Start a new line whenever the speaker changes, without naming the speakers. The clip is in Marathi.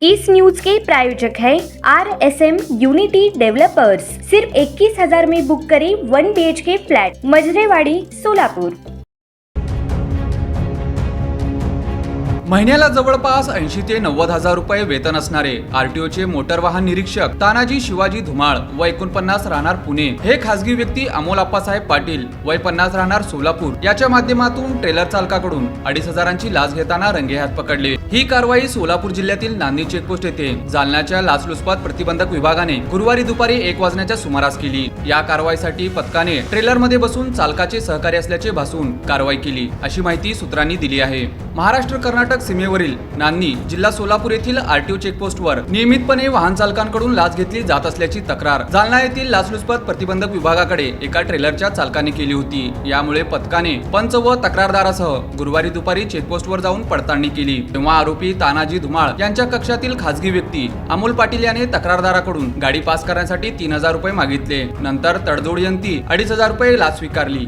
इस न्यूज के प्रायोजक है RSM यूनिटी डेवलपर्स। सिर्फ 21,000 में बुक करें 1 BHK फ्लैट, मजरेवाडी, सोलापूर।
महिन्याला जवळपास 80 ते 90 हजार रुपये वेतन असणारे आरटीओचे मोटर वाहन निरीक्षक तानाजी शिवाजी धुमाळ वय 49 राहणार पुणे हे खासगी व्यक्ती अमोल आप्पासाहेब पाटील वय 50 राहणार सोलापूर याच्या माध्यमातून ट्रेलर चालकाकडून 2,500ची लाच घेताना रंगेहात पकडले। ही कारवाई सोलापूर जिल्ह्यातील नांदी चेकपोस्ट येथे जालन्याच्या लाचलुचपत प्रतिबंधक विभागाने गुरुवारी दुपारी 1 वाजण्याच्या सुमारास केली। या कारवाईसाठी पथकाने ट्रेलरमध्ये बसून चालकाचे सहकारी असल्याचे भासून कारवाई केली, अशी माहिती सूत्रांनी दिली आहे। महाराष्ट्र कर्नाटक सीमेवरील नांदी जिल्हा सोलापूर येथील आरटीओ चेकपोस्टवर नियमितपणे वाहन चालकांकडून लाच घेतली जात असल्याची तक्रार जालना येथील लाचलुचपत प्रतिबंधक विभागाकडे एका ट्रेलरच्या चालकाने केली होती। यामुळे पथकाने पंच व तक्रारदारासह गुरुवारी दुपारी चेकपोस्टवर जाऊन पडताळणी केली, तेव्हा आरोपी तानाजी धुमाळ यांच्या कक्षातील खासगी व्यक्ती अमोल पाटील याने तक्रारदाराकडून गाडी पास करण्यासाठी 3,000 रुपये मागितले। नंतर तडजोडीअंती 2,500 रुपये लाच स्वीकारली।